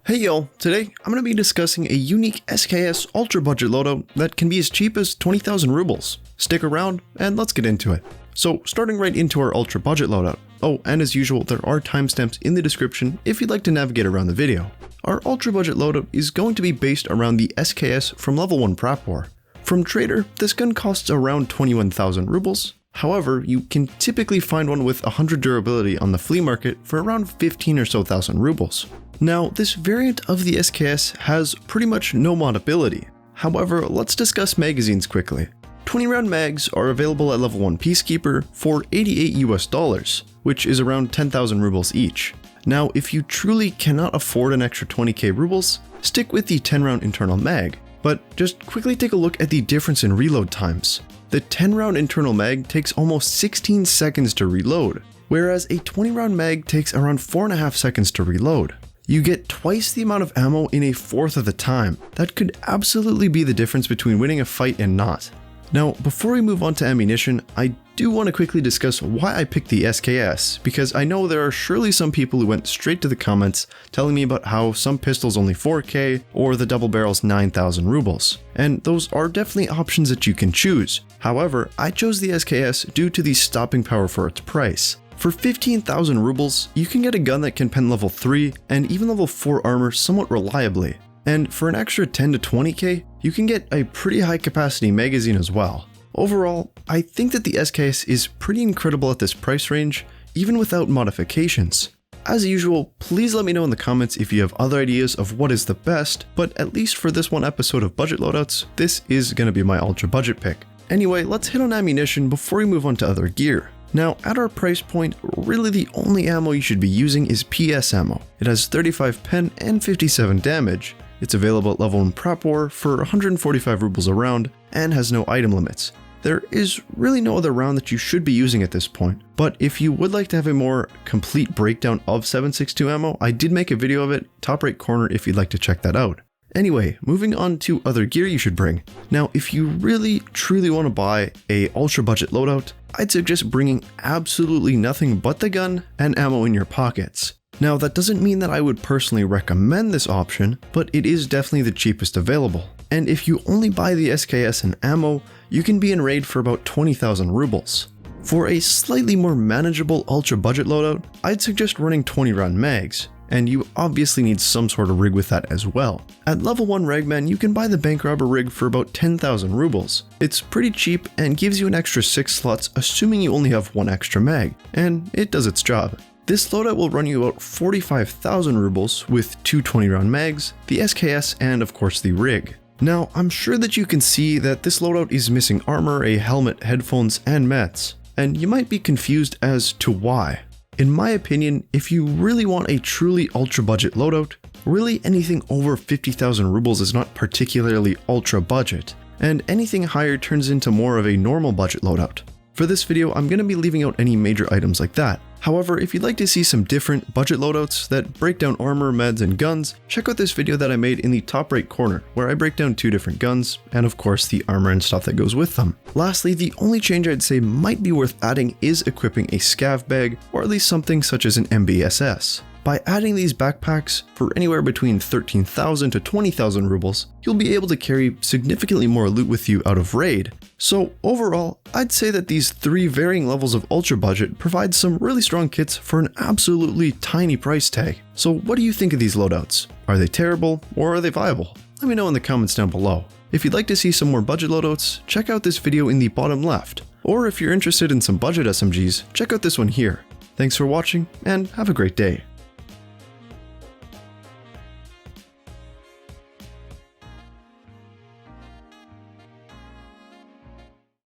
Hey y'all, today I'm going to be discussing a unique SKS ultra budget loadout that can be as cheap as 20,000 rubles. Stick around and let's get into it. So starting right into our ultra budget loadout. Oh, and as usual there are timestamps in the description if you'd like to navigate around the video. Our ultra budget loadout is going to be based around the SKS from level 1 Prap War. From Trader, this gun costs around 21,000 rubles. However, you can typically find one with 100 durability on the flea market for around 15 or so thousand rubles. Now, this variant of the SKS has pretty much no moddability. However, let's discuss magazines quickly. 20 round mags are available at level 1 Peacekeeper for $88 US, which is around 10,000 rubles each. Now, if you truly cannot afford an extra 20k rubles, stick with the 10 round internal mag, but just quickly take a look at the difference in reload times. The 10 round internal mag takes almost 16 seconds to reload, whereas a 20 round mag takes around 4.5 seconds to reload. You get twice the amount of ammo in a fourth of the time. That could absolutely be the difference between winning a fight and not. Now, before we move on to ammunition, I do want to quickly discuss why I picked the SKS, because I know there are surely some people who went straight to the comments telling me about how some pistols only 4k or the double barrels 9,000 rubles. And those are definitely options that you can choose. However, I chose the SKS due to the stopping power for its price. For 15,000 rubles, you can get a gun that can pen level 3 and even level 4 armor somewhat reliably. And for an extra 10 to 20k, you can get a pretty high capacity magazine as well. Overall, I think that the SKS is pretty incredible at this price range, even without modifications. As usual, please let me know in the comments if you have other ideas of what is the best, but at least for this one episode of Budget Loadouts, this is going to be my ultra budget pick. Anyway, let's hit on ammunition before we move on to other gear. Now, at our price point, really the only ammo you should be using is PS ammo. It has 35 pen and 57 damage. It's available at level 1 Prap War for 145 rubles a round and has no item limits. There is really no other round that you should be using at this point, but if you would like to have a more complete breakdown of 7.62 ammo, I did make a video of it, top right corner if you'd like to check that out. Anyway, moving on to other gear you should bring. Now, if you really truly want to buy a ultra budget loadout, I'd suggest bringing absolutely nothing but the gun and ammo in your pockets. Now, that doesn't mean that I would personally recommend this option, but it is definitely the cheapest available. And if you only buy the SKS and ammo, you can be in raid for about 20,000 rubles. For a slightly more manageable ultra budget loadout, I'd suggest running 20 round mags. And you obviously need some sort of rig with that as well. At level 1 Ragman, you can buy the bank robber rig for about 10,000 rubles. It's pretty cheap and gives you an extra 6 slots assuming you only have one extra mag, and it does its job. This loadout will run you about 45,000 rubles with two 20 round mags, the SKS, and of course the rig. Now, I'm sure that you can see that this loadout is missing armor, a helmet, headphones, and mats, and you might be confused as to why. In my opinion, if you really want a truly ultra budget loadout, really anything over 50,000 rubles is not particularly ultra budget, and anything higher turns into more of a normal budget loadout. For this video, I'm going to be leaving out any major items like that. However, if you'd like to see some different budget loadouts that break down armor, meds, and guns, check out this video that I made in the top right corner, where I break down 2 different guns, and of course the armor and stuff that goes with them. Lastly, the only change I'd say might be worth adding is equipping a scav bag, or at least something such as an MBSS. By adding these backpacks, for anywhere between 13,000 to 20,000 rubles, you'll be able to carry significantly more loot with you out of raid. So overall, I'd say that these 3 varying levels of ultra budget provide some really strong kits for an absolutely tiny price tag. So what do you think of these loadouts? Are they terrible or are they viable? Let me know in the comments down below. If you'd like to see some more budget loadouts, check out this video in the bottom left. Or if you're interested in some budget SMGs, check out this one here. Thanks for watching and have a great day.